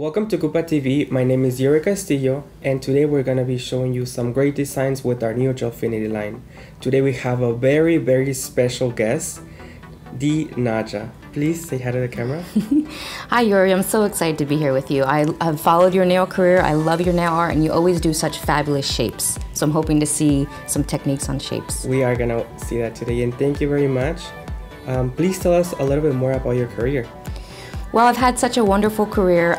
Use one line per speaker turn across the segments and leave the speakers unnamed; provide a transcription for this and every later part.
Welcome to Kupa TV. My name is Yuri Castillo, and today we're going to be showing you some great designs with our new Gelfinity line. Today we have a very special guest, Di Naja. Please say hi to the camera.
Hi Yuri, I'm so excited to be here with you. I've followed your nail career, I love your nail art, and you always do such fabulous shapes. So I'm hoping to see some techniques on shapes.
We are going to see that today, and thank you very much. Please tell us a little bit more about your career.
Well, I've had such a wonderful career.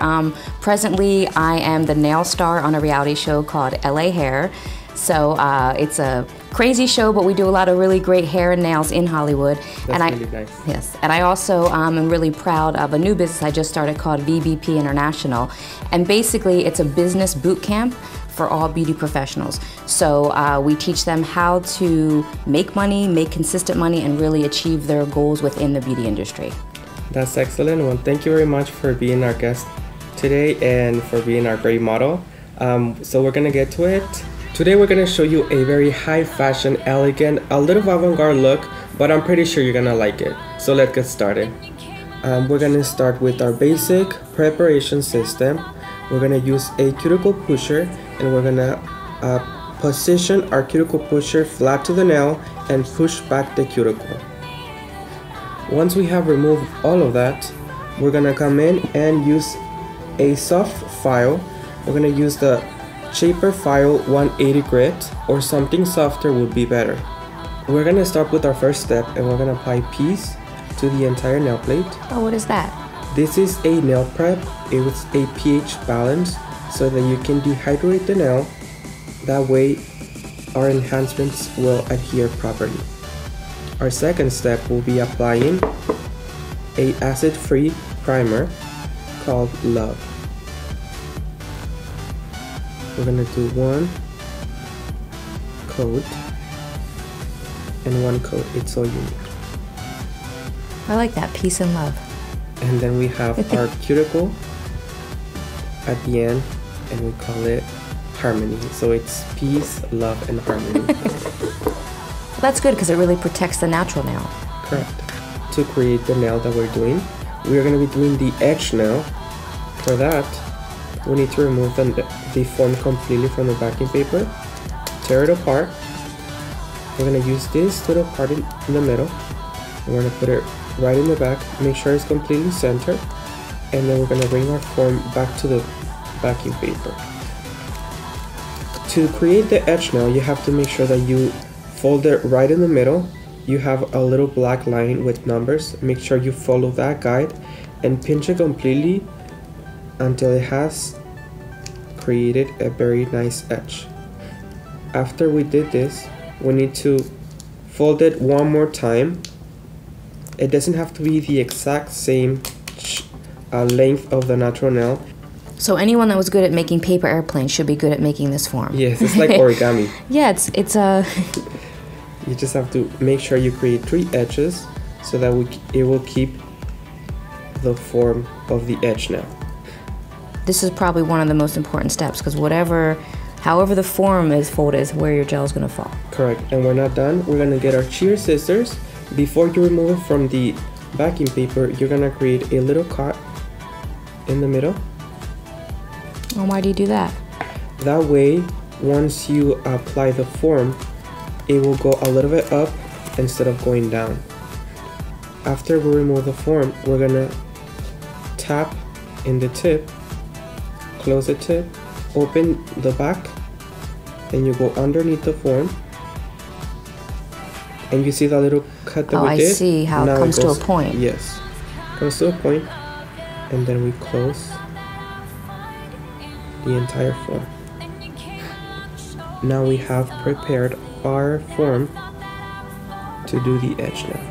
Presently, I am the nail star on a reality show called LA Hair. So it's a crazy show, but we do a lot of really great hair and nails in Hollywood.
That's really nice.
Yes, and I also am really proud of a new business I just started called VBP International. And basically, it's a business boot camp for all beauty professionals. So we teach them how to make money, make consistent money, and really achieve their goals within the beauty industry.
That's excellent. Well, thank you very much for being our guest today and for being our great model. So we're gonna get to it. Today we're gonna show you a very high fashion, elegant, a little avant-garde look, but I'm pretty sure you're gonna like it. So let's get started. We're gonna start with our basic preparation system. We're gonna use a cuticle pusher, and we're gonna position our cuticle pusher flat to the nail and push back the cuticle. Once we have removed all of that, we're gonna come in and use a soft file. We're gonna use the Shaper File 180 grit, or something softer would be better. We're gonna start with our first step, and we're gonna apply Peace to the entire nail plate.
Oh, what is that?
This is a nail prep. It was a pH balance so that you can dehydrate the nail. That way our enhancements will adhere properly. Our second step will be applying a acid-free primer called Love. We're gonna do one coat and one coat. It's so unique.
I like that, peace and love.
And then we have our cuticle at the end, and we call it Harmony. So it's peace, love, and harmony.
That's good because it really protects the natural nail.
Correct. To create the nail that we're doing, we are going to be doing the edge nail. For that, we need to remove the form completely from the backing paper, tear it apart. We're going to use this little part in the middle. We're going to put it right in the back, make sure it's completely centered, and then we're going to bring our form back to the backing paper. To create the edge nail, you have to make sure that you fold it right in the middle. You have a little black line with numbers. Make sure you follow that guide and pinch it completely until it has created a very nice edge. After we did this, we need to fold it one more time. It doesn't have to be the exact same length of the natural nail.
So anyone that was good at making paper airplanes should be good at making this form.
Yes, it's like origami.
Yeah, it's a...
You just have to make sure you create 3 edges so that it will keep the form of the edge nail.
This is probably one of the most important steps because however the form is folded is where your gel is going to fall.
Correct. And we're not done. We're going to get our shear scissors. Before you remove it from the backing paper, you're going to create a little cut in the middle.
Oh, why do you do that?
That way, once you apply the form, it will go a little bit up instead of going down. After we remove the form, we're gonna tap in the tip, close the tip, open the back, then you go underneath the form, and you see that little cut that we did?
I see how it comes to a point.
Yes, comes to a point, and then we close the entire form. Now we have prepared our form to do the edge nail.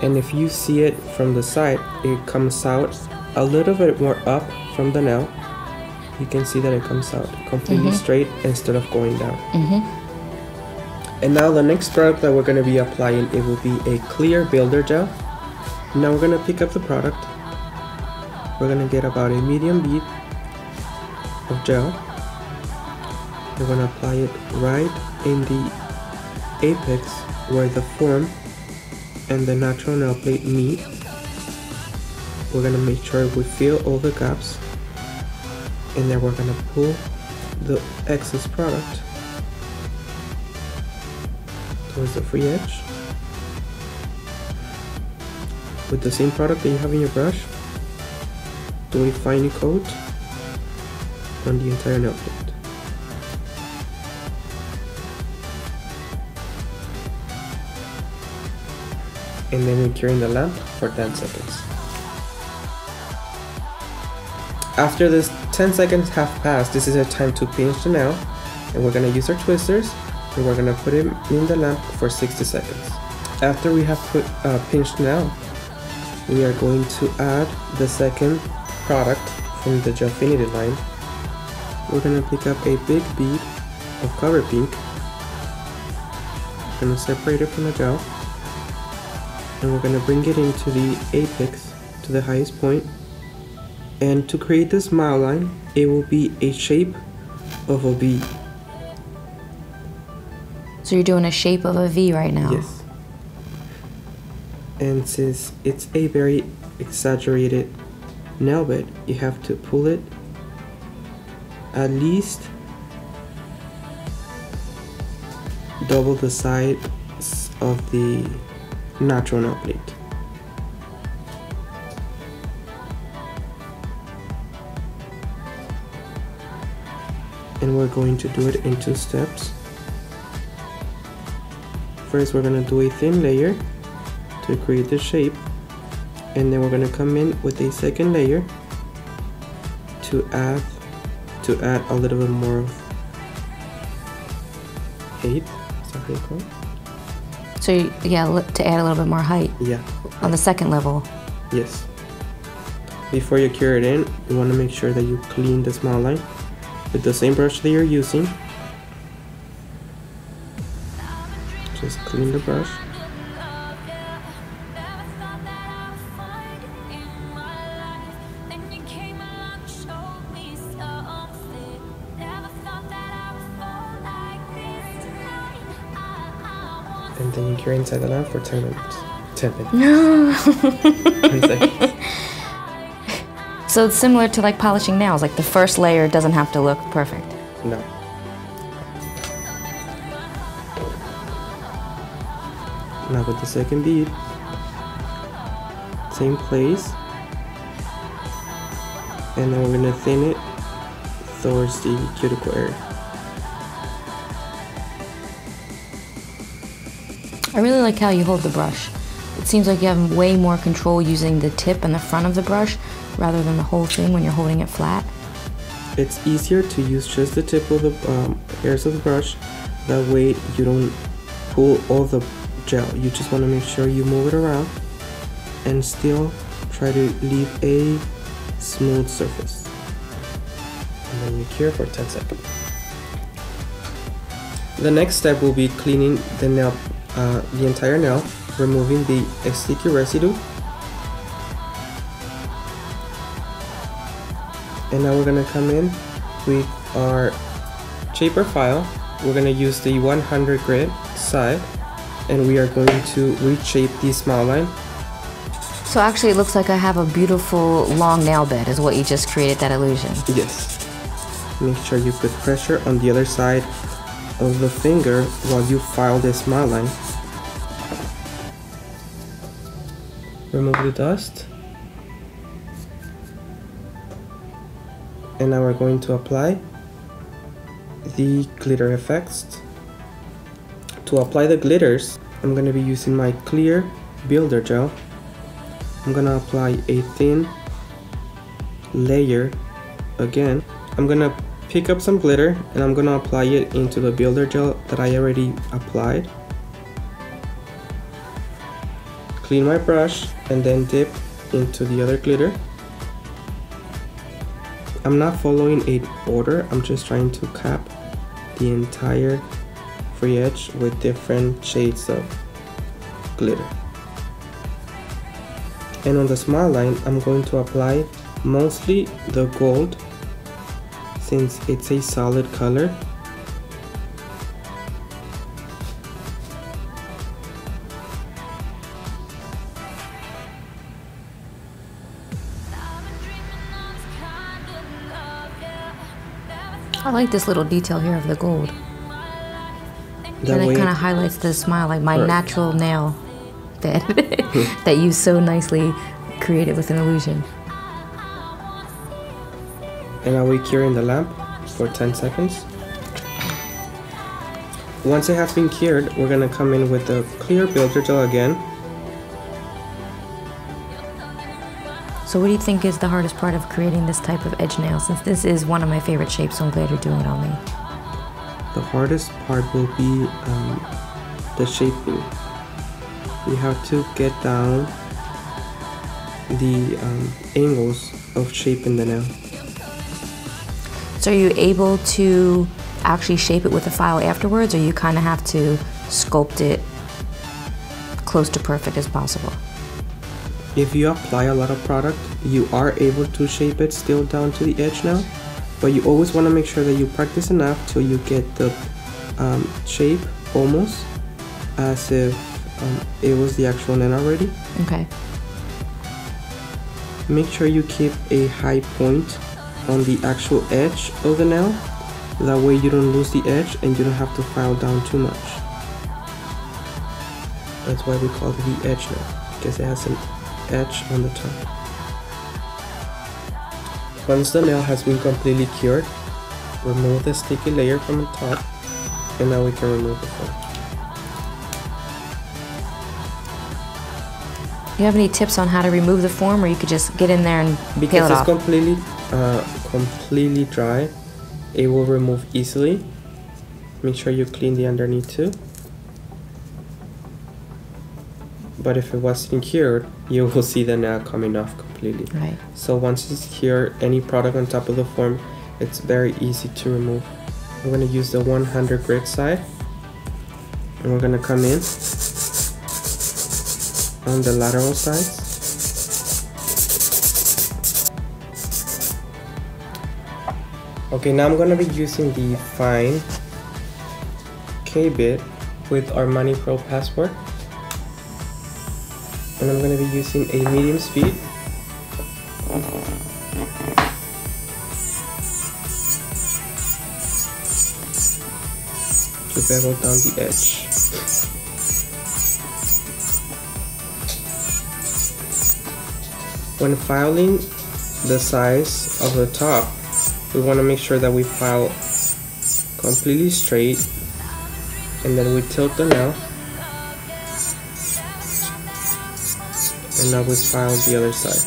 And if you see it from the side, it comes out a little bit more up from the nail. You can see that it comes out completely straight instead of going down. And now the next product that we're going to be applying, it will be a clear builder gel. Now we're going to pick up the product. We're going to get about a medium bead of gel. We're going to apply it right in the apex where the form and the natural nail plate meet. we're gonna make sure we fill all the gaps, and then we're gonna pull the excess product towards the free edge. With the same product that you have in your brush, do a fine coat on the entire nail plate. And then we cure in the lamp for 10 seconds. After this 10 seconds have passed, this is our time to pinch the nail, and we're gonna use our twisters and we're gonna put it in the lamp for 60 seconds. After we have pinched the nail, we are going to add the second product from the Gelfinity line. We're gonna pick up a big bead of color pink. We're gonna separate it from the gel, and we're gonna bring it into the apex, to the highest point. And to create the smile line, it will be a shape of a V.
So you're doing a shape of a V right now?
Yes. And since it's a very exaggerated nail bed, you have to pull it at least double the size of the natural nail plate. And we're going to do it in 2 steps. First, we're going to do a thin layer to create the shape, and then we're going to come in with a second layer to add a little bit more of height. Is that how you call it?
So yeah, to add a little bit more height.
Yeah.
On the second level.
Yes. Before you cure it in, you want to make sure that you clean the smile line with the same brush that you're using. Just clean the brush. And then you cure inside the lamp for 10 minutes. 10 minutes.
No.
10 seconds.
So it's similar to like polishing nails. Like the first layer doesn't have to look perfect.
No. Now with the second bead, same place, and then we're gonna thin it towards the cuticle area.
I really like how you hold the brush. It seems like you have way more control using the tip and the front of the brush rather than the whole thing when you're holding it flat.
It's easier to use just the tip of the hairs of the brush. That way you don't pull all the gel. You just want to make sure you move it around and still try to leave a smooth surface. And then you cure for 10 seconds. The next step will be cleaning the nail, the entire nail, removing the sticky residue. And now we're gonna come in with our shaper file. We're gonna use the 100 grit side, and we are going to reshape the smile line.
So actually it looks like I have a beautiful long nail bed is what you just created that illusion.
Yes. Make sure you put pressure on the other side of the finger while you file the smile line. Remove the dust. And now we're going to apply the glitter effects. To apply the glitters, I'm going to be using my clear builder gel. I'm going to apply a thin layer again. I'm going to pick up some glitter and I'm going to apply it into the builder gel that I already applied. Clean my brush and then dip into the other glitter. I'm not following an order, I'm just trying to cap the entire free edge with different shades of glitter. And on the smile line, I'm going to apply mostly the gold since it's a solid color.
I like this little detail here of the gold.
That
and it kind of highlights the smile, like my natural nail that, that you so nicely created with an illusion.
And I'll wait here in the lamp for 10 seconds. Once it has been cured, we're going to come in with the clear builder gel again.
So what do you think is the hardest part of creating this type of edge nail? Since this is one of my favorite shapes, so I'm glad you're doing it on me.
The hardest part will be the shaping. You have to get down the angles of shaping the nail.
So are you able to actually shape it with a file afterwards, or you kind of have to sculpt it close to perfect as possible?
If you apply a lot of product, you are able to shape it still down to the edge now, but you always want to make sure that you practice enough till you get the shape almost as if it was the actual nail already.
Okay.
Make sure you keep a high point on the actual edge of the nail. That way you don't lose the edge and you don't have to file down too much. That's why we call it the edge nail, because it has an edge on the top. Once the nail has been completely cured, remove the sticky layer from the top, and now we can remove the foam.
You have any tips on how to remove the form, or you could just get in there and peel it off?
Because it's completely dry, it will remove easily. Make sure you clean the underneath too. But if it wasn't cured, you will see the nail coming off completely.
Right.
So once it's cured, any product on top of the form, it's very easy to remove. I'm going to use the 100 grit side, and we're going to come in on the lateral sides. Okay, now I'm going to be using the fine K-bit with our Money Pro Passport. And I'm going to be using a medium speed. To bevel down the edge. When filing the size of the top, we want to make sure that we file completely straight, and then we tilt the nail. And now we file the other side.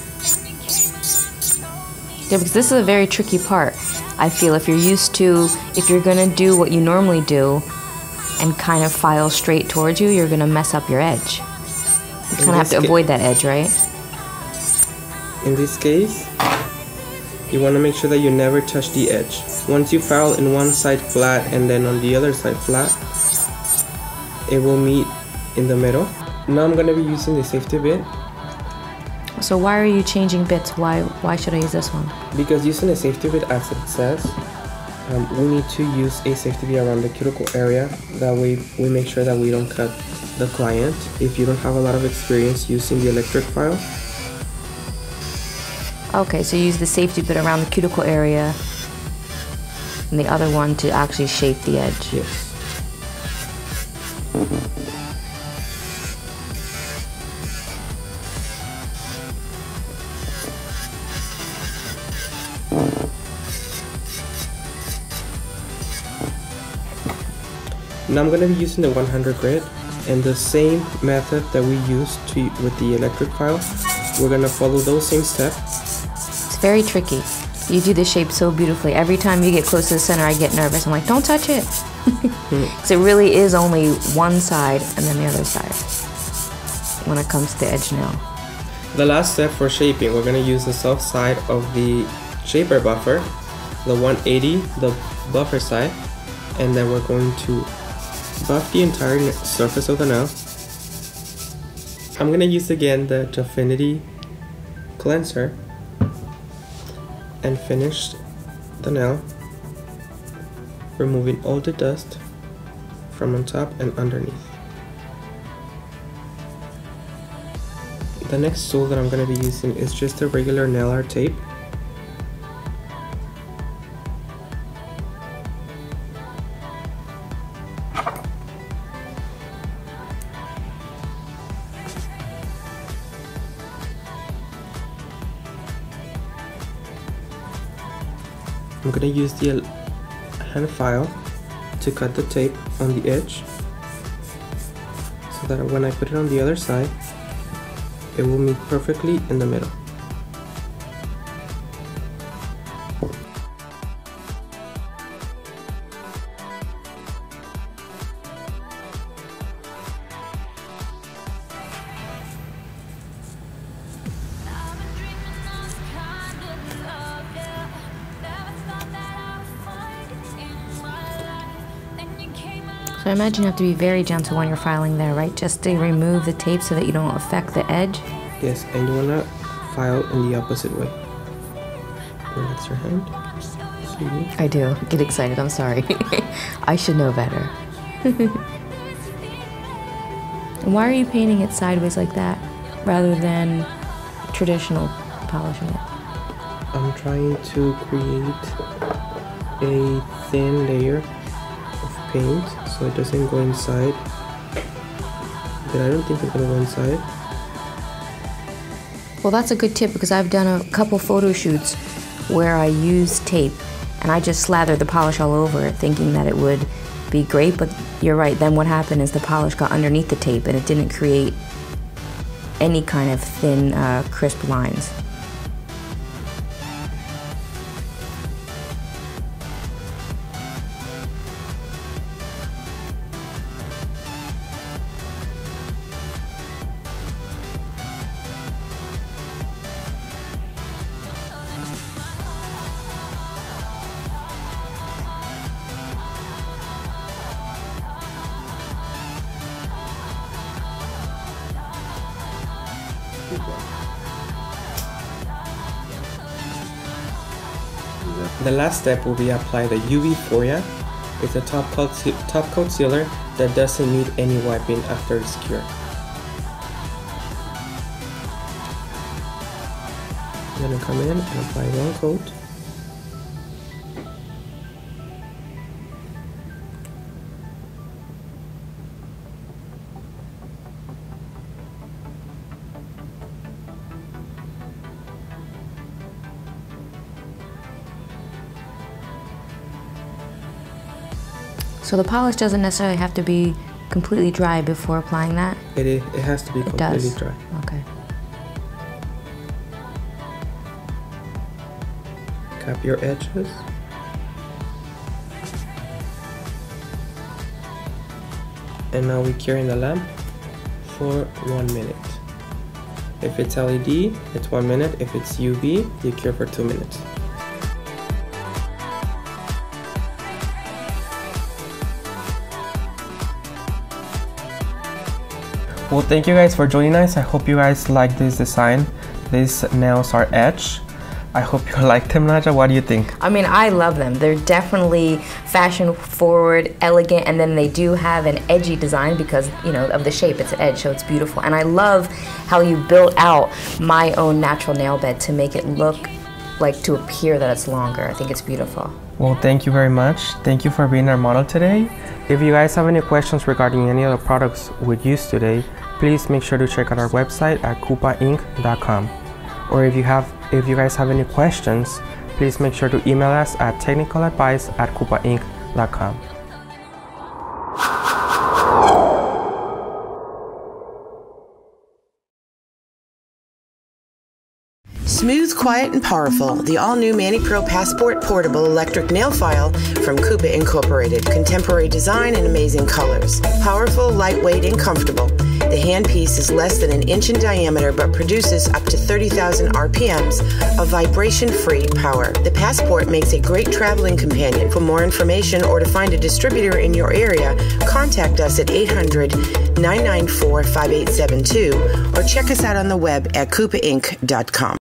Yeah, because this is a very tricky part. I feel if you're gonna do what you normally do and kind of file straight towards you, you're gonna mess up your edge. You kind of have to avoid that edge, right?
In this case, you want to make sure that you never touch the edge. Once you file in one side flat and then on the other side flat, it will meet in the middle. Now I'm going to be using the safety bit.
So why are you changing bits? Why should I use this one?
Because using a safety bit, as it says, we need to use a safety bit around the cuticle area. That way we make sure that we don't cut the client. If you don't have a lot of experience using the electric file.
Okay, so you use the safety bit around the cuticle area and the other one to actually shape the edge.
Yes. Now I'm going to be using the 100 grit, and the same method that we used with the electric file. We're going to follow those same steps.
It's very tricky. You do the shape so beautifully. Every time you get close to the center, I get nervous. I'm like, don't touch it. Because it really is only one side and then the other side when it comes to the edge nail.
The last step for shaping, we're going to use the soft side of the shaper buffer, the 180, the buffer side, and then we're going to buff the entire surface of the nail. I'm going to use again the Definity cleanser and finish the nail, removing all the dust from on top and underneath. The next tool that I'm going to be using is just a regular nail art tape. I'm gonna use the hand file to cut the tape on the edge so that when I put it on the other side, it will meet perfectly in the middle.
So I imagine you have to be very gentle when you're filing there, right? Just to remove the tape so that you don't affect the edge.
Yes, and you wanna file in the opposite way. Relax your hand. See?
I do. Get excited, I'm sorry. I should know better. And why are you painting it sideways like that rather than traditional polishing it?
I'm trying to create a thin layer of paint so it doesn't go inside. But I don't think it's gonna go inside.
Well, that's a good tip because I've done a couple photo shoots where I use tape and I just slathered the polish all over it thinking that it would be great, but you're right. Then what happened is the polish got underneath the tape and it didn't create any kind of thin, crisp lines.
The last step will be apply the UV Foria. It's a top coat sealer that doesn't need any wiping after it's cured. I'm gonna come in and apply one coat.
So the polish doesn't necessarily have to be completely dry before applying that?
It has to be completely dry.
Okay.
Cap your edges. And now we're curing the lamp for 1 minute. If it's LED, it's 1 minute. If it's UV, you cure for 2 minutes. Well, thank you guys for joining us. I hope you guys like this design. These nails are etched. I hope you like them, Naja. What do you think?
I mean, I love them. They're definitely fashion forward, elegant, and then they do have an edgy design because, you know, of the shape. It's an edge, so it's beautiful. And I love how you built out my own natural nail bed to make it look like, to appear that it's longer. I think it's beautiful. Well, thank you very much. Thank you for being our model today. If you guys have any questions regarding any of the products we used today, please make sure to check out our website at kupainc.com. Or if you guys have any questions, please make sure to email us at technicaladvice@kupainc.com.
Smooth, quiet, and powerful, the all-new ManiPro Passport Portable Electric Nail File from Kupa Incorporated. Contemporary design and amazing colors. Powerful, lightweight, and comfortable. The handpiece is less than 1 inch in diameter but produces up to 30,000 RPMs of vibration-free power. The Passport makes a great traveling companion. For more information or to find a distributor in your area, contact us at 800-994-5872 or check us out on the web at kupainc.com.